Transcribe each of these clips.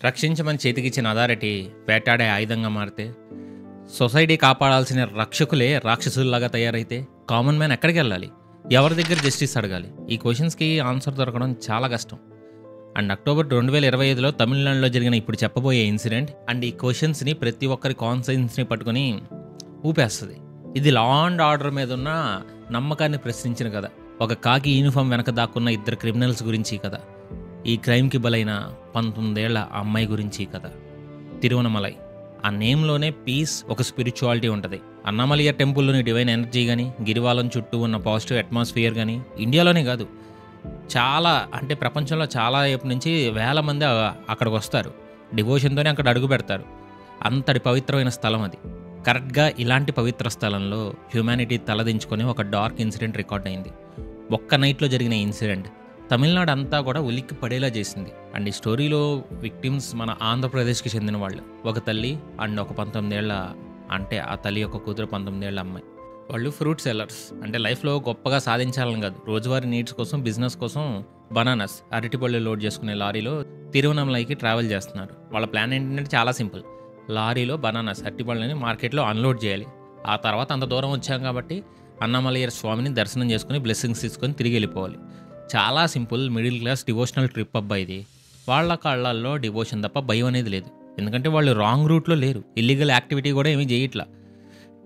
రక్షించమని చేతికిచ్చిన అథారిటీ వేటాడే ఆయుధంగా మారితే, సొసైటీ కాపాడాల్సిన రక్షకులే రాక్షసుల్లాగా తయారైతే కామన్ మ్యాన్ ఎక్కడికి వెళ్ళాలి? ఎవరి దగ్గర జస్టిస్ అడగాలి? ఈ క్వశ్చన్స్కి ఆన్సర్ దొరకడం చాలా కష్టం. అండ్ అక్టోబర్ 2025లో తమిళనాడులో జరిగిన ఇప్పుడు చెప్పబోయే ఇన్సిడెంట్ అండ్ ఈ క్వశ్చన్స్ని ప్రతి ఒక్కరి కాన్సైన్స్ని పట్టుకొని ఊపేస్తుంది. ఇది లా అండ్ ఆర్డర్ మీద ఉన్న నమ్మకాన్ని ప్రశ్నించిన కథ. ఒక కాకి యూనిఫామ్ వెనక దాక్కున్న ఇద్దరు క్రిమినల్స్ గురించి కథ. ఈ క్రైమ్కి బలైన 19 ఏళ్ల అమ్మాయి గురించి కథ. తిరువనమలై, ఆ నేమ్లోనే పీస్, ఒక స్పిరిచువాలిటీ ఉంటుంది. అన్నమలయ్య టెంపుల్లోని డివైన్ ఎనర్జీ కానీ, గిరివాలం చుట్టూ ఉన్న పాజిటివ్ అట్మాస్ఫియర్ కానీ ఇండియాలోనే కాదు, చాలా అంటే ప్రపంచంలో చాలా వైపు నుంచి వేల మంది అక్కడికి వస్తారు. డివోషన్తోనే అక్కడ అడుగు పెడతారు. అంతటి పవిత్రమైన స్థలం అది. కరెక్ట్గా ఇలాంటి పవిత్ర స్థలంలో హ్యూమానిటీ తలదించుకొని ఒక డార్క్ ఇన్సిడెంట్ రికార్డ్ అయింది. ఒక్క నైట్లో జరిగిన ఇన్సిడెంట్ తమిళనాడు అంతా కూడా ఉలిక్కి పడేలా చేసింది. అండ్ ఈ స్టోరీలో విక్టిమ్స్ మన ఆంధ్రప్రదేశ్కి చెందిన వాళ్ళు, ఒక తల్లి అండ్ ఒక 19 ఏళ్ల, అంటే ఆ తల్లి యొక్క కూతురు 19 ఏళ్ల అమ్మాయి. వాళ్ళు ఫ్రూట్ సెల్లర్స్. అంటే లైఫ్లో గొప్పగా సాధించాలని కాదు, రోజువారీ నీడ్స్ కోసం, బిజినెస్ కోసం బనానాస్, అరటిపళ్ళు లోడ్ చేసుకునే లారీలో తిరువనమలైకి ట్రావెల్ చేస్తున్నారు. వాళ్ళ ప్లాన్ ఏంటంటే చాలా సింపుల్. లారీలో బనానాస్, అరటిపళ్ళని మార్కెట్లో అన్లోడ్ చేయాలి. ఆ తర్వాత అంత దూరం వచ్చాం కాబట్టి అన్నమలయ్య స్వామిని దర్శనం చేసుకుని బ్లెస్సింగ్స్ తీసుకొని తిరిగి వెళ్ళిపోవాలి. చాలా simple middle class devotional trip అబ్బా ఇది. వాళ్ళ కళ్ళల్లో డివోషన్ తప్ప భయం అనేది లేదు. ఎందుకంటే వాళ్ళు రాంగ్ రూట్లో లేరు, ఇల్లీగల్ యాక్టివిటీ కూడా ఏమీ చేయట్లా.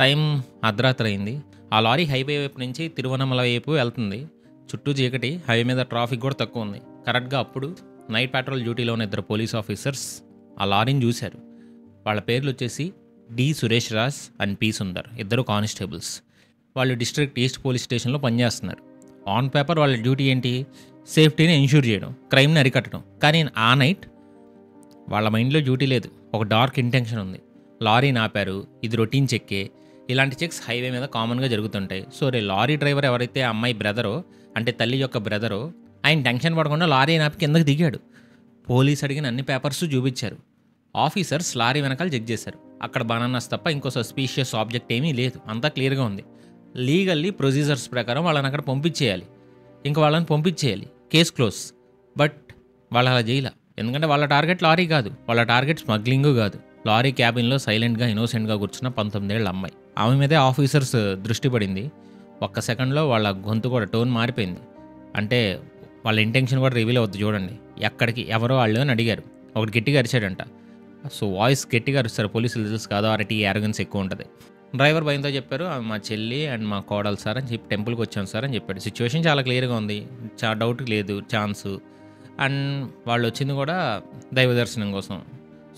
టైం అర్ధరాత్రి అయింది. ఆ లారీ హైవే వైపు నుంచి తిరువనమల వైపు వెళ్తుంది. చుట్టూ చీకటి, హైవే మీద ట్రాఫిక్ కూడా తక్కువ ఉంది. కరెక్ట్గా అప్పుడు నైట్ పెట్రోల్ డ్యూటీలో ఉన్న ఇద్దరు పోలీస్ ఆఫీసర్స్ ఆ లారీని చూశారు. వాళ్ళ పేర్లు వచ్చేసి D Suresh Raj and P Sundar, ఇద్దరు కానిస్టేబుల్స్. వాళ్ళు డిస్ట్రిక్ట్ ఈస్ట్ పోలీస్ స్టేషన్లో పనిచేస్తున్నారు. ఆన్ పేపర్ వాళ్ళ డ్యూటీ ఏంటి? సేఫ్టీని ఎన్ష్యూర్ చేయడం, క్రైమ్ని అరికట్టడం. కానీ ఆ నైట్ వాళ్ళ మైండ్లో డ్యూటీ లేదు, ఒక డార్క్ ఇంటెన్షన్ ఉంది. లారీని ఆపారు. ఇది రొటీన్ చెక్కే. ఇలాంటి చెక్స్ హైవే మీద కామన్గా జరుగుతుంటాయి. సో లారీ డ్రైవర్ ఎవరైతే అమ్మాయి బ్రదరో, అంటే తల్లి యొక్క బ్రదరో, ఆయన టెన్షన్ పడకుండా లారీ ఆపి కిందకి దిగాడు. పోలీస్ అడిగిన అన్ని పేపర్స్ చూపించారు. ఆఫీసర్స్ లారీ వెనకాల చెక్ చేశారు. అక్కడ బనానాస్ తప్ప ఇంకో సస్పీషియస్ ఆబ్జెక్ట్ ఏమీ లేదు. అంతా క్లియర్గా ఉంది. లీగల్లీ ప్రొసీజర్స్ ప్రకారం వాళ్ళని అక్కడ పంపించేయాలి. ఇంకా వాళ్ళని పంపించేయాలి, కేస్ క్లోజ్. బట్ వాళ్ళు అలా చేయలే. ఎందుకంటే వాళ్ళ టార్గెట్ లారీ కాదు, వాళ్ళ టార్గెట్ స్మగ్లింగు కాదు. లారీ క్యాబిన్లో సైలెంట్గా ఇన్నోసెంట్గా కూర్చున్న 19 ఏళ్ల అమ్మాయి. ఆమె మీదే ఆఫీసర్స్ దృష్టి పడింది. ఒక్క సెకండ్లో వాళ్ళ గొంతు కూడా టోన్ మారిపోయింది. అంటే వాళ్ళ ఇంటెన్షన్ కూడా రివీల్ అవుతుంది. చూడండి, ఎక్కడికి ఎవరో వాళ్ళు అని అడిగారు. ఒకటి గట్టిగా అరిచాడంట. సో వాయిస్ గట్టిగా అరుస్తారు పోలీసులు, తెలుసు కదా, అరటి యారగన్స్ ఎక్కువ ఉంటుంది. డ్రైవర్ భయంతో చెప్పారు, మా చెల్లి అండ్ మా కోడలు సార్ అని చెప్పి టెంపుల్కి వచ్చాను సార్ అని చెప్పాడు. సిచ్యువేషన్ చాలా క్లియర్గా ఉంది, డౌట్ లేదు, ఛాన్సు. అండ్ వాళ్ళు వచ్చింది కూడా దైవ దర్శనం కోసం.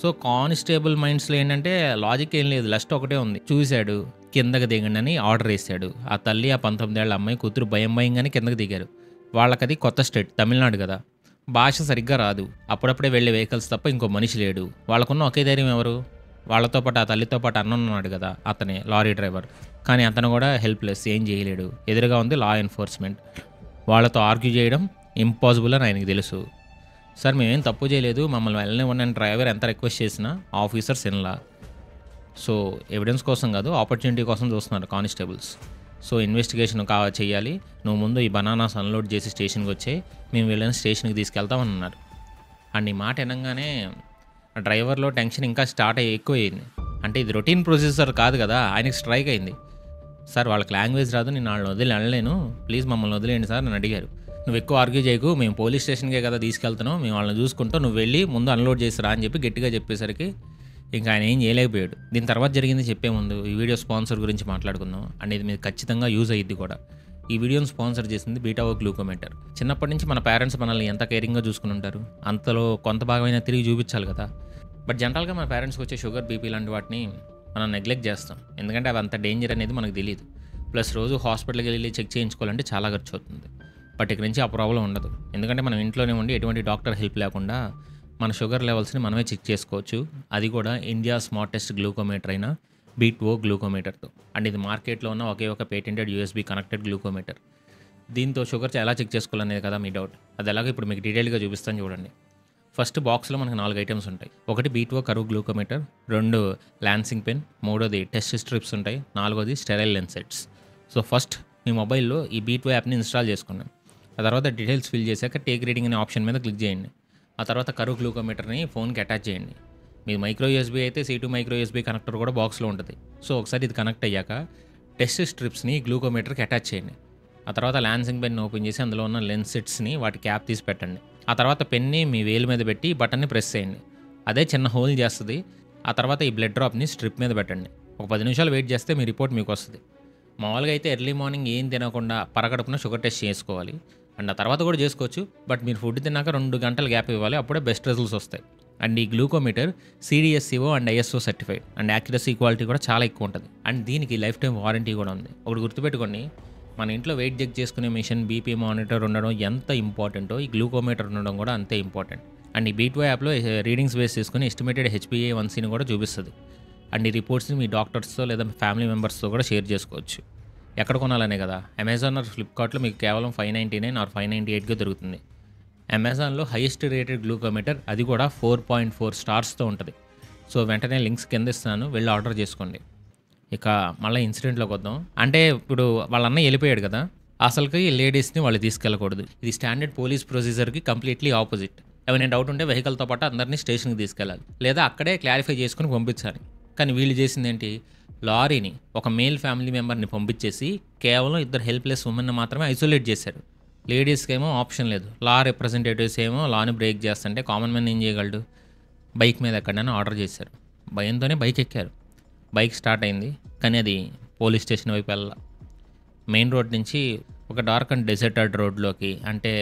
సో కానిస్టేబుల్ మైండ్స్లో ఏంటంటే లాజిక్ ఏం లేదు, లస్ట్ ఒకటే ఉంది. చూశాడు, కిందకి దిగండి అని ఆర్డర్ వేసాడు. ఆ తల్లి, ఆ 19 ఏళ్ల అమ్మాయి కూతురు భయంగానే కిందకి దిగారు. వాళ్ళకది కొత్త స్టేట్, తమిళనాడు కదా, భాష సరిగ్గా రాదు. అప్పుడప్పుడే వెళ్ళే వెహికల్స్ తప్ప ఇంకో మనిషి లేడు. వాళ్ళకున్న ఒకే ధైర్యం ఎవరు? వాళ్ళతో పాటు ఆ తల్లితో పాటు అన్న ఉన్నాడు కదా, అతనే లారీ డ్రైవర్. కానీ అతను కూడా హెల్ప్లెస్, ఏం చేయలేడు. ఎదురుగా ఉంది లా ఎన్ఫోర్స్మెంట్. వాళ్ళతో ఆర్గ్యూ చేయడం ఇంపాసిబుల్ అని ఆయనకు తెలుసు. సార్ మేమేం తప్పు చేయలేదు, మమ్మల్ని వెళ్ళనివ్వండి డ్రైవర్ ఎంత రిక్వెస్ట్ చేసినా ఆఫీసర్స్ వినలా. సో ఎవిడెన్స్ కోసం కాదు, ఆపర్చునిటీ కోసం చూస్తున్నారు కానిస్టేబుల్స్. సో ఇన్వెస్టిగేషన్ చేయాలి, నువ్వు ముందు ఈ బనానాస్ అన్లోడ్ చేసి స్టేషన్కి వచ్చే, మేము వీళ్ళని స్టేషన్కి తీసుకెళ్తామని అన్నారు. అండ్ ఈ మాట వినంగానే ఆ డ్రైవర్లో టెన్షన్ ఇంకా ఎక్కువ అయింది. అంటే ఇది రొటీన్ ప్రొసీజర్ కాదు కదా, ఆయనకి స్ట్రైక్ అయింది. సార్ వాళ్ళకి లాంగ్వేజ్ రాదు, నేను వాళ్ళని వదిలి వెళ్ళలేను, ప్లీజ్ మమ్మల్ని వదిలేయండి సార్ అని అడిగారు. నువ్వు ఎక్కువ ఆర్గ్యూ చేయకు, మేము పోలీస్ స్టేషన్కే కదా తీసుకెళ్తున్నాం, మేము వాళ్ళని చూసుకుంటాం, నువ్వు వెళ్ళి ముందు అన్లోడ్ చేసిరా అని చెప్పి గట్టిగా చెప్పేసరికి ఇంకా ఆయన ఏం చేయలేకపోయాడు. దీని తర్వాత జరిగింది చెప్పే ముందు ఈ వీడియో స్పాన్సర్ గురించి మాట్లాడుకుందాం. అండ్ ఇది మీకు ఖచ్చితంగా యూజ్ అయ్యిద్ది కూడా. ఈ వీడియోని స్పాన్సర్ చేసింది బీటావో గ్లూకోమీటర్. చిన్నప్పటి నుంచి మన పేరెంట్స్ మనల్ని ఎంత కేరింగ్గా చూసుకుని ఉంటారు, అంతలో కొంత భాగమైనా తిరిగి చూపించాలి కదా. బట్ జనరల్గా మన పేరెంట్స్కి వచ్చే షుగర్, బీపీ లాంటి వాటిని మనం నెగ్లెక్ట్ చేస్తాం. ఎందుకంటే అవి అంత డేంజర్ అనేది మనకు తెలియదు. ప్లస్ రోజు హాస్పిటల్కి వెళ్ళి చెక్ చేయించుకోవాలంటే చాలా ఖర్చు అవుతుంది. బట్ ఇక్కడి నుంచి ఆ ప్రాబ్లం ఉండదు. ఎందుకంటే మనం ఇంట్లోనే ఉండి ఎటువంటి డాక్టర్ హెల్ప్ లేకుండా మన షుగర్ లెవెల్స్ని మనమే చెక్ చేసుకోవచ్చు. అది కూడా ఇండియా స్మార్టెస్ట్ గ్లూకోమీటర్ అయిన బీటో గ్లూకోమీటర్తో. అండ్ ఇది మార్కెట్లో ఉన్న ఒకే ఒక పేటెంటెడ్ యూఎస్బీ కనెక్టెడ్ గ్లూకోమీటర్. దీంతో షుగర్ ఎలా చెక్ చేసుకోవాలనేది కదా మీ డౌట్. అది ఎలాగో ఇప్పుడు మీకు డీటెయిల్గా చూపిస్తాను చూడండి. ఫస్ట్ బాక్స్లో మనకు 4 ఐటమ్స్ ఉంటాయి. ఒకటి BeatO Curv glucometer, 2 lancing pen, 3ది టెస్ట్ స్ట్రిప్స్ ఉంటాయి, 4ది sterile lancets. So first మీ మొబైల్లో ఈ బీటో యాప్ని ఇన్స్టాల్ చేసుకున్నాం. ఆ తర్వాత డీటెయిల్స్ ఫిల్ చేశాక టేక్ రీడింగ్ అనే ఆప్షన్ మీద క్లిక్ చేయండి. ఆ తర్వాత కరువు గ్లూకోమీటర్ని ఫోన్కి అటాచ్ చేయండి. మీ మైక్రో యూఎస్బీ అయితే C2 మైక్రో యూఎస్బీ కనెక్టర్ కూడా బాక్స్లో ఉంటుంది. సో ఒకసారి ఇది కనెక్ట్ అయ్యాక టెస్ట్ స్ట్రిప్స్ని గ్లూకోమీటర్కి అటాచ్ చేయండి. ఆ తర్వాత లాన్సింగ్ పెన్ ఓపెన్ చేసి అందులో ఉన్న లెన్స్ సెట్స్ని వాటి క్యాప్ తీసి పెట్టండి. ఆ తర్వాత పెన్ని మీ వేలు మీద పెట్టి బటన్ని ప్రెస్ చేయండి. అదే చిన్న హోల్ చేస్తుంది. ఆ తర్వాత ఈ బ్లడ్ డ్రాప్ని స్ట్రిప్ మీద పెట్టండి. ఒక 10 నిమిషాలు వెయిట్ చేస్తే మీ రిపోర్ట్ మీకు వస్తుంది. మామూలుగా అయితే ఎర్లీ మార్నింగ్ ఏం తినకుండా పరగడుపున షుగర్ టెస్ట్ చేసుకోవాలి. అండ్ ఆ తర్వాత కూడా చేసుకోవచ్చు. బట్ మీరు ఫుడ్ తిన్నాక 2 గంటల గ్యాప్ ఇవ్వాలి. అప్పుడే బెస్ట్ రిజల్ట్స్ వస్తాయి. అండ్ ఈ glucometer CDSCO and ISO certified and accuracy quality కూడా చాలా ఎక్కువ ఉంటుంది. అండ్ దీనికి లైఫ్ టైం వారంటీ కూడా ఉంది. ఒకటి గుర్తుపెట్టుకోండి, మన ఇంట్లో వెయిట్ చెక్ చేసుకునే మిషన్, బీపీ మానిటర్ ఉండడం ఎంత ఇంపార్టెంటో ఈ గ్లూకోమీటర్ ఉండడం కూడా అంతే ఇంపార్టెంట్. అండ్ ఈ బీట్వై యాప్లో రీడింగ్స్ బేస్ చేసుకుని ఎస్టిమేటెడ్ HbA1cని కూడా చూపిస్తుంది. అండ్ ఈ రిపోర్ట్స్ని మీ డాక్టర్స్తో లేదా ఫ్యామిలీ మెంబర్స్తో కూడా షేర్ చేసుకోవచ్చు. ఎక్కడ కొనాలనే కదా, అమెజాన్ ఆర్ ఫ్లిప్కార్ట్లో మీకు కేవలం $599 ఆర్ $598గా దొరుకుతుంది. అమెజాన్లో హైయెస్ట్ రేటెడ్ గ్లూకోమీటర్, అది కూడా 4.4 స్టార్స్తో ఉంటుంది. సో వెంటనే లింక్స్ కింద ఇస్తాను, వెళ్ళి ఆర్డర్ చేసుకోండి. ఇక మళ్ళీ ఇన్సిడెంట్లోకి వద్దాం. అంటే ఇప్పుడు వాళ్ళ అన్నయ్య వెళ్ళిపోయాడు కదా, అసలుకి లేడీస్ని వాళ్ళు తీసుకెళ్ళకూడదు. ఇది స్టాండర్డ్ పోలీస్ ప్రొసీజర్కి కంప్లీట్లీ ఆపోజిట్. ఏమైనా డౌట్ ఉంటే వెహికల్తో పాటు అందరినీ స్టేషన్కి తీసుకెళ్ళాలి, లేదా అక్కడే క్లారిఫై చేసుకుని పంపించాలి. కానీ వీళ్ళు చేసింది ఏంటి, లారీని ఒక మేల్ ఫ్యామిలీ మెంబర్ని పంపించేసి కేవలం 2 హెల్ప్లెస్ ఉమెన్ని మాత్రమే ఐసోలేట్ చేశారు. లేడీస్కి ఏమో ఆప్షన్ లేదు. లా రిప్రజెంటేటివ్స్ ఏమో లాని బ్రేక్ చేస్తుంటే కామన్ మ్యాన్ ఏం చేయగలడు, బైక్ మీద ఎక్కడైనా ఆర్డర్ చేశారు. భయంతోనే బైక్ ఎక్కారు. బైక్ స్టార్ట్ అయింది, కానీ అది పోలీస్ స్టేషన్ వైపు వెళ్ళాల. మెయిన్ రోడ్ నుంచి ఒక డార్క్ అండ్ డెజర్టెడ్ రోడ్లోకి, అంటే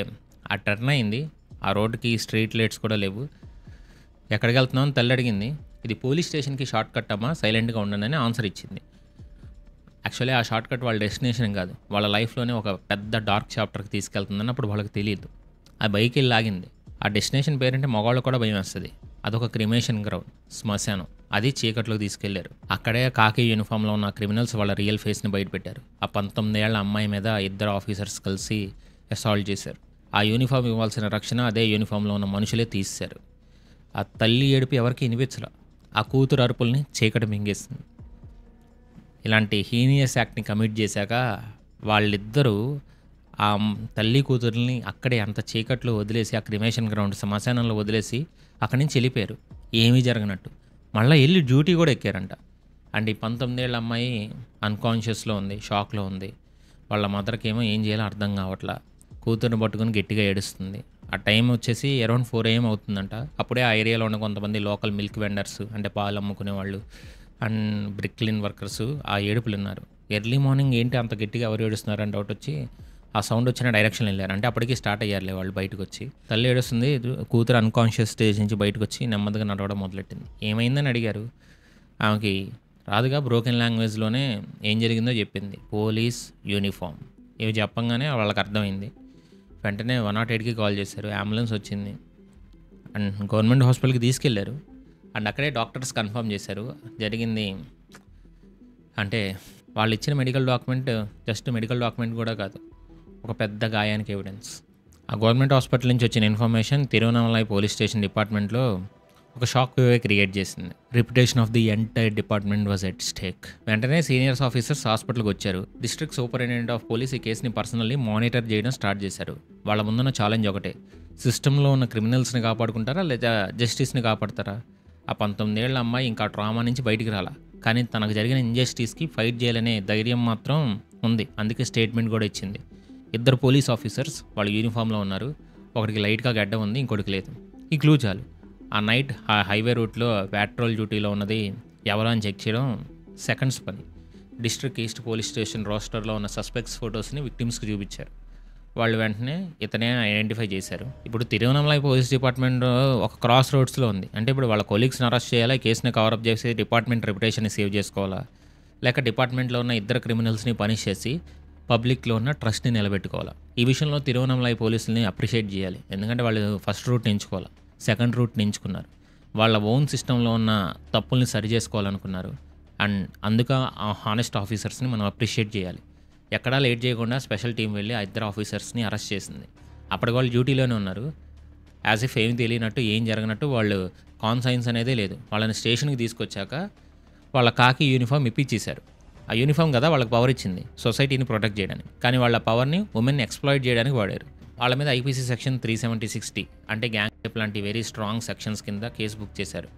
ఆ టర్న్ అయింది. ఆ రోడ్డుకి స్ట్రీట్ లైట్స్ కూడా లేవు. ఎక్కడికి వెళ్తున్నావు అని తల్లి అడిగింది. ఇది పోలీస్ స్టేషన్కి షార్ట్ కట్ అమ్మా, సైలెంట్గా ఉండండి ఆన్సర్ ఇచ్చింది. యాక్చువల్లీ ఆ షార్ట్ కట్ వాళ్ళ డెస్టినేషన్ కాదు, వాళ్ళ లైఫ్లోనే ఒక పెద్ద డార్క్ చాప్టర్కి తీసుకెళ్తుందని అప్పుడు వాళ్ళకి తెలియదు. ఆ బైక్ వెళ్ళి లాగింది. ఆ డెస్టినేషన్ పేరంటే మగవాళ్ళు కూడా భయం వేస్తుంది. అదొక క్రిమేషన్ గ్రౌండ్, శ్మశానం. అది చీకట్లోకి తీసుకెళ్లారు. అక్కడే కాకి యూనిఫామ్లో ఉన్న క్రిమినల్స్ వాళ్ళ రియల్ ఫేస్ని బయటపెట్టారు. ఆ 19 ఏళ్ల అమ్మాయి మీద 2 ఆఫీసర్స్ కలిసి అసాల్ట్ చేశారు. ఆ యూనిఫామ్ ఇవ్వాల్సిన రక్షణ అదే యూనిఫామ్లో ఉన్న మనుషులే తీశారు. ఆ తల్లి ఏడుపు ఎవరికి వినిపించలా. ఆ కూతురు అరుపుల్ని చీకటి మింగేస్తుంది. ఇలాంటి హీనియస్ యాక్ట్ని కమిట్ చేశాక వాళ్ళిద్దరూ ఆ తల్లి కూతుర్ని అక్కడే అంత చీకట్లో వదిలేసి, ఆ క్రిమేషన్ గ్రౌండ్ శ్మశానంలో వదిలేసి అక్కడి నుంచి వెళ్ళిపోయారు, ఏమీ జరగనట్టు. మళ్ళీ వెళ్ళి డ్యూటీ కూడా ఎక్కారంట. అండ్ ఈ 19 ఏళ్ళ అమ్మాయి అన్కాన్షియస్లో ఉంది, షాక్లో ఉంది. వాళ్ళ మదర్కి ఏమో ఏం చేయాలో అర్థం కావట్లా. కూతురుని పట్టుకొని గట్టిగా ఏడుస్తుంది. ఆ టైం వచ్చేసి అరౌండ్ 4 AM అవుతుందంట. అప్పుడే ఆ ఏరియాలో ఉన్న కొంతమంది లోకల్ మిల్క్ వెండర్స్, అంటే పాలు అమ్ముకునే వాళ్ళు అండ్ బ్రిక్లిన్ వర్కర్స్ ఆ ఏడుపులు ఉన్నారు. ఎర్లీ మార్నింగ్ ఏంటి అంత గట్టిగా ఎవరు ఏడుస్తున్నారు అని డౌట్ వచ్చి ఆ సౌండ్ వచ్చిన డైరెక్షన్ వెళ్ళారు. అంటే అప్పటికి స్టార్ట్ అయ్యారులే వాళ్ళు బయటకు వచ్చి. తల్లి ఏడుస్తుంది, కూతురు అన్కాన్షియస్ స్టేజ్ నుంచి బయటకు వచ్చి నెమ్మదిగా నడవడం మొదలెట్టింది. ఏమైందని అడిగారు. ఆమెకి రాదుగా, బ్రోకెన్ లాంగ్వేజ్లోనే ఏం జరిగిందో చెప్పింది. పోలీస్ యూనిఫామ్ ఇవి చెప్పంగానే వాళ్ళకి అర్థమైంది. వెంటనే 108కి కాల్ చేశారు. అంబులెన్స్ వచ్చింది అండ్ గవర్నమెంట్ హాస్పిటల్కి తీసుకెళ్లారు. అండ్ అక్కడే డాక్టర్స్ కన్ఫర్మ్ చేశారు జరిగింది. అంటే వాళ్ళు ఇచ్చిన medical document just medical document కూడా కాదు, ఒక పెద్ద గాయానికి ఎవిడెన్స్. ఆ గవర్నమెంట్ హాస్పిటల్ నుంచి వచ్చిన ఇన్ఫర్మేషన్ తిరువనమలై పోలీస్ స్టేషన్ డిపార్ట్మెంట్లో ఒక షాక్ వేవ్ క్రియేట్ చేసింది. Reputation of the entire department was at stake. వెంటనే సీనియర్స్ ఆఫీసర్స్ హాస్పిటల్కి వచ్చారు. డిస్ట్రిక్ట్ సూపరింటెండెంట్ ఆఫ్ పోలీస్ ఈ కేసుని పర్సనల్లీ మానిటర్ చేయడం స్టార్ట్ చేశారు. వాళ్ళ ముందున్న ఛాలెంజ్ ఒకటే, సిస్టంలో ఉన్న క్రిమినల్స్ని కాపాడుకుంటారా లేదా జస్టిస్ని కాపాడతారా? ఆ 19 ఏళ్ల అమ్మాయి ఇంకా ట్రామా నుంచి బయటికి రాలా, కానీ తనకు జరిగిన ఇంజస్టిస్కి ఫైట్ చేయాలనే ధైర్యం మాత్రం ఉంది. అందుకే స్టేట్మెంట్ కూడా ఇచ్చింది. 2 పోలీస్ ఆఫీసర్స్ వాళ్ళ యూనిఫామ్లో ఉన్నారు. ఒకటికి లైట్గా గడ్డ ఉంది, ఇంకోటికి లేదు. ఈ క్లూ చాలు. ఆ నైట్ ఆ హైవే రూట్లో ప్యాట్రోల్ డ్యూటీలో ఉన్నది ఎవరో అని చెక్ చేయడం సెకండ్స్ పని. డిస్ట్రిక్ట్ ఈస్ట్ పోలీస్ స్టేషన్ రోస్టర్లో ఉన్న సస్పెక్ట్స్ ఫొటోస్ని విక్టిమ్స్కి చూపించారు. వాళ్ళు వెంటనే ఇతనే ఐడెంటిఫై చేశారు. ఇప్పుడు తిరువనమలై పోలీస్ డిపార్ట్మెంట్ ఒక క్రాస్ రోడ్స్లో ఉంది. అంటే ఇప్పుడు వాళ్ళ కొలీగ్స్ని అరెస్ట్ చేయాలా, కేసుని కవరప్ చేసి డిపార్ట్మెంట్ రెప్యుటేషన్ని సేవ్ చేసుకోవాలా, లేక డిపార్ట్మెంట్లో ఉన్న 2 క్రిమినల్స్ని పనిష్ చేసి పబ్లిక్లో ఉన్న ట్రస్ట్ని నిలబెట్టుకోవాలా? ఈ విషయంలో తిరువనమలై పోలీసుల్ని అప్రిషియేట్ చేయాలి. ఎందుకంటే వాళ్ళు ఫస్ట్ రూట్ని ఎంచుకోవాలి, సెకండ్ రూట్ని ఎంచుకున్నారు. వాళ్ళ ఓన్ సిస్టంలో ఉన్న తప్పుల్ని సరి చేసుకోవాలనుకున్నారు. అండ్ అందుక ఆ హానెస్ట్ ఆఫీసర్స్ని మనం అప్రిషియేట్ చేయాలి. ఎక్కడా లేట్ చేయకుండా స్పెషల్ టీం వెళ్ళి ఆ 2 ఆఫీసర్స్ని అరెస్ట్ చేసింది. అప్పటికి వాళ్ళు డ్యూటీలోనే ఉన్నారు. యాజ్ ఇఫ్ ఏమి తెలియనట్టు, ఏం జరగనట్టు, వాళ్ళు కాన్సైన్స్ అనేదే లేదు. వాళ్ళని స్టేషన్కి తీసుకొచ్చాక వాళ్ళ కాకి యూనిఫామ్ ఇప్పించేశారు. ఆ యూనిఫామ్ కదా వాళ్ళకి పవర్ ఇచ్చింది, సొసైటీని ప్రొటెక్ట్ చేయడానికి. కానీ వాళ్ళ పవర్ని ఉమెన్ని ఎక్స్ప్లాయిట్ చేయడానికి వాడారు. వాళ్ళ మీద ఐపీసీ సెక్షన్ 370-60 అంటే గ్యాంగ్ రేప్ లాంటి వెరీ స్ట్రాంగ్ సెక్షన్స్ కింద కేసు బుక్ చేశారు.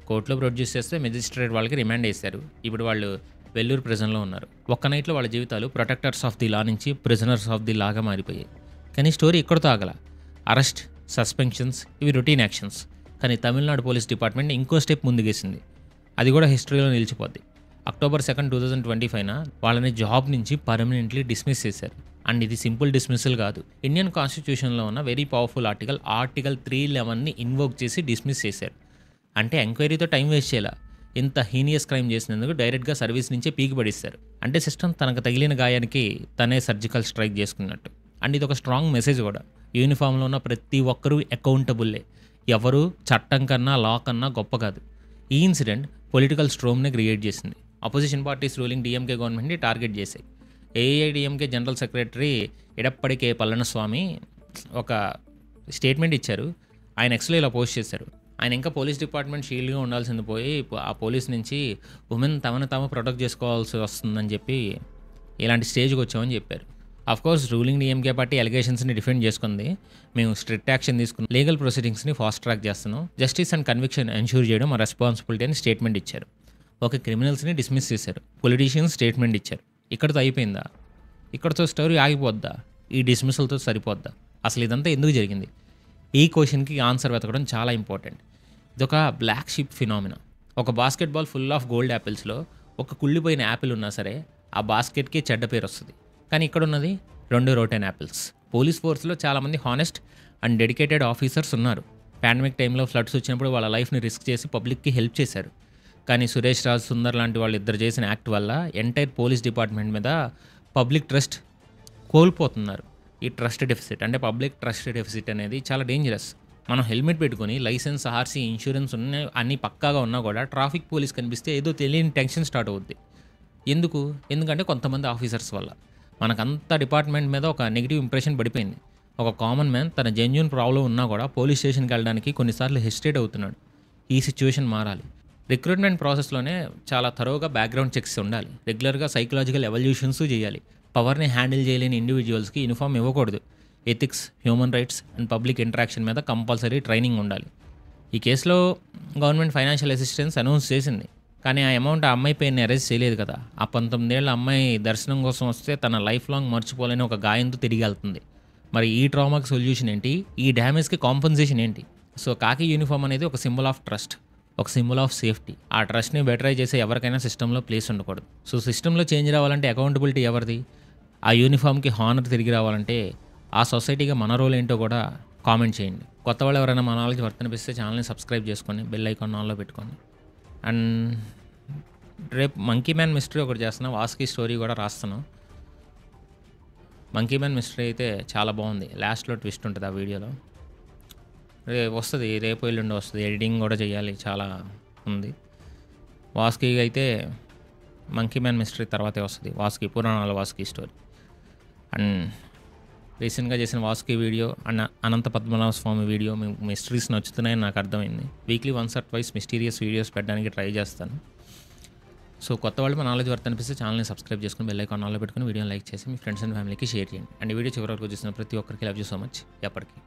కోర్టులో ప్రొడ్యూస్ చేస్తే మెజిస్ట్రేట్ వాళ్ళకి రిమాండ్ వేశారు. ఇప్పుడు వాళ్ళు వెల్లూరు ప్రిజన్లో ఉన్నారు. ఒక్క నైట్లో వాళ్ళ జీవితాలు ప్రొటెక్టర్స్ ఆఫ్ ది లా నుంచి ప్రిజనర్స్ ఆఫ్ ది లాగా మారిపోయాయి. కానీ స్టోరీ ఇక్కడితో ఆగల. అరెస్ట్, సస్పెన్షన్స్ ఇవి రొటీన్ యాక్షన్స్. కానీ తమిళనాడు పోలీస్ డిపార్ట్మెంట్ ఇంకో స్టెప్ ముందుకేసింది. అది కూడా హిస్టరీలో నిలిచిపోద్ది. October 2, 2025 వాళ్ళని జాబ్ నుంచి పర్మనెంట్లీ డిస్మిస్ చేశారు. అండ్ ఇది సింపుల్ డిస్మిస్సల్ కాదు. ఇండియన్ కాన్స్టిట్యూషన్లో ఉన్న వెరీ పవర్ఫుల్ ఆర్టికల్ 311ని ఇన్వోక్ చేసి డిస్మిస్ చేశారు. అంటే ఎంక్వైరీతో టైం వేస్ట్ చేయాల. ఇంత హీనియస్ క్రైమ్ చేసినందుకు డైరెక్ట్గా సర్వీస్ నుంచే పీకి పడిస్తారు. అంటే సిస్టమ్ తనకు తగిలిన గాయానికి తనే సర్జికల్ స్ట్రైక్ చేసుకున్నట్టు. అండ్ ఇది ఒక స్ట్రాంగ్ మెసేజ్ కూడా. యూనిఫామ్లో ఉన్న ప్రతి ఒక్కరూ అకౌంటబుల్లే. ఎవరు చట్టం కన్నా లా కన్నా గొప్ప కాదు. ఈ ఇన్సిడెంట్ పొలిటికల్ స్ట్రోమ్ని క్రియేట్ చేసింది. అపోజిషన్ పార్టీస్ రూలింగ్ డిఎంకే గవర్నమెంట్ని టార్గెట్ చేశాయి. ఏఐడిఎంకే జనరల్ సెక్రటరీ ఎడప్పడి కే పళనిస్వామి ఒక స్టేట్మెంట్ ఇచ్చారు. ఆయన ఎక్స్లో ఇలా పోస్ట్ చేశారు. ఆయన ఇంకా పోలీస్ డిపార్ట్మెంట్ షీల్డ్గా ఉండాల్సింది పోయి ఆ పోలీస్ నుంచి ఉమెన్ తమను తాము ప్రొటెక్ట్ చేసుకోవాల్సి వస్తుందని చెప్పి ఇలాంటి స్టేజ్కి వచ్చామని చెప్పారు. కోర్స్ రూలింగ్ డిఎంకే పార్టీ అలిగేషన్స్ని డిఫెండ్ చేసుకుంది. మేము స్ట్రిక్ట్ యాక్షన్ తీసుకుని లీగల్ ప్రొసీడింగ్స్ని ఫాస్ట్ ట్రాక్ చేస్తున్నాం. జస్టిస్ అండ్ కన్విక్షన్ ఎన్ష్యూర్ చేయడం మా రెస్పాన్సిబిలిటీ అని స్టేట్మెంట్ ఇచ్చారు. ఓకే, క్రిమినల్స్ని డిస్మిస్ చేశారు. పొలిటీషియన్స్ స్టేట్మెంట్ ఇచ్చారు. ఇక్కడితో అయిపోయిందా? ఇక్కడితో స్టోరీ ఆగిపోద్దా? ఈ డిస్మిసల్తో సరిపోద్దా? అసలు ఇదంతా ఎందుకు జరిగింది? ఈ క్వశ్చన్కి ఆన్సర్ వెతకడం చాలా ఇంపార్టెంట్. ఇదొక బ్లాక్ షిప్ ఫినామినా. ఒక బాస్కెట్బాల్ ఫుల్ ఆఫ్ గోల్డ్ యాపిల్స్లో ఒక కుళ్ళిపోయిన యాపిల్ ఉన్నా సరే ఆ బాస్కెట్కి చెడ్డ పేరు వస్తుంది. కానీ ఇక్కడ ఉన్నది 2 రోటెన్ యాపిల్స్. పోలీస్ ఫోర్స్లో చాలామంది హానెస్ట్ అండ్ డెడికేటెడ్ ఆఫీసర్స్ ఉన్నారు. పాండమిక్ టైంలో ఫ్లడ్స్ వచ్చినప్పుడు వాళ్ళ లైఫ్ని రిస్క్ చేసి పబ్లిక్కి హెల్ప్ చేశారు. కానీ సురేష్ రాజ్, సుందర్ లాంటి వాళ్ళు ఇద్దరు చేసిన యాక్ట్ వల్ల ఎంటైర్ పోలీస్ డిపార్ట్మెంట్ మీద పబ్లిక్ ట్రస్ట్ కోల్పోతున్నారు. ఈ ట్రస్ట్ డెఫిసిట్ అంటే పబ్లిక్ ట్రస్ట్ డెఫిసిట్ అనేది చాలా డేంజరస్. మనం హెల్మెట్ పెట్టుకొని లైసెన్స్, ఆర్సీ, ఇన్సూరెన్స్ అన్నీ పక్కాగా ఉన్నా కూడా ట్రాఫిక్ పోలీస్ కనిపిస్తే ఏదో తెలియని టెన్షన్ స్టార్ట్ అవుద్ది. ఎందుకంటే కొంతమంది ఆఫీసర్స్ వల్ల మనకంతా డిపార్ట్మెంట్ మీద ఒక నెగిటివ్ ఇంప్రెషన్ పడిపోయింది. ఒక కామన్ మ్యాన్ తన జెన్యూన్ ప్రాబ్లం ఉన్నా కూడా పోలీస్ స్టేషన్కి వెళ్ళడానికి కొన్నిసార్లు హెసిటేట్ అవుతున్నాడు. ఈ సిచ్యువేషన్ మారాలి. రిక్రూట్మెంట్ ప్రాసెస్లోనే చాలా థరోగా బ్యాక్గ్రౌండ్ చెక్స్ ఉండాలి. రెగ్యులర్గా సైకలాజికల్ ఎవల్యూషన్స్ చేయాలి. పవర్ని హ్యాండిల్ చేయలేని ఇండివిజువల్స్కి యూనిఫామ్ ఇవ్వకూడదు. Ethics, human rights and public interaction మీద కంపల్సరీ ట్రైనింగ్ ఉండాలి. ఈ కేసులో గవర్నమెంట్ ఫైనాన్షియల్ అసిస్టెన్స్ అనౌన్స్ చేసింది. కానీ ఆ అమౌంట్ ఆ అమ్మాయి పేరుని అరెస్ట్ చేయలేదు కదా. ఆ 19 ఏళ్ళ అమ్మాయి దర్శనం కోసం వస్తే తన లైఫ్ లాంగ్ మర్చిపోలేని ఒక గాయంతో తిరిగి వెళ్తుంది. మరి ఈ ట్రామాకి సొల్యూషన్ ఏంటి? ఈ డ్యామేజ్కి కాంపన్సేషన్ ఏంటి? సో కాకి యూనిఫామ్ అనేది ఒక సింబల్ ఆఫ్ ట్రస్ట్, ఒక సింబల్ ఆఫ్ సేఫ్టీ. ఆ ట్రస్ట్ని బెటరై చేసే ఎవరికైనా సిస్టంలో ప్లేస్ ఉండకూడదు. సో సిస్టంలో చేంజ్ రావాలంటే అకౌంటబిలిటీ ఎవరిది? ఆ యూనిఫామ్కి హానర్ తిరిగి రావాలంటే ఆ సొసైటీగా మన రోల్ ఏంటో కూడా కామెంట్ చేయండి. కొత్త వాళ్ళు ఎవరైనా మన నాలెడ్జ్ వర్తనిపిస్తే ఛానల్ని సబ్స్క్రైబ్ చేసుకోండి, బెల్ ఐకాన్ ఆన్లో పెట్టుకోండి. అండ్ రేపు మంకీ మ్యాన్ మిస్టరీ ఒకటి చేస్తున్నాం, వాస్కి స్టోరీ కూడా రాస్తున్నాం. మంకీ మ్యాన్ మిస్టరీ అయితే చాలా బాగుంది. లాస్ట్లో ట్విస్ట్ ఉంటుంది ఆ వీడియోలో. వస్తుంది, రేపు ఎల్లుండి వస్తుంది. ఎడిటింగ్ కూడా చేయాలి, చాలా ఉంది. వాస్కి అయితే మంకీ మ్యాన్ మిస్టరీ తర్వాతే వస్తుంది. వాస్కి పురాణాల వాస్కి స్టోరీ. అండ్ రీసెంట్గా చేసిన వాస్కి video and Anantha Padmanabha Swamy video mysteries నచ్చుతున్నాయని నాకు అర్థమైంది. వీక్లీ 1 or 2 మిస్టీరియస్ వీడియోస్ పెట్టడానికి ట్రై చేస్తాను. సో కొత్త వాళ్ళు మన నాలెడ్జ్ వర్త్ అనిపిస్తే ఛానల్ని సబ్స్క్రైబ్ చేసుకుని బెల్ ఐకాన్ ఆన్లో పెట్టుకుని వీడియోని లైక్ చేసి మీ ఫ్రెండ్స్ అండ్ ఫ్యామిలీకి షేర్ చేయండి. అండ్ వీడియో చివరి వరకు చూసిన ప్రతి ఒక్కరికి లవ్ యూ సో మచ్. ఎప్పటికీ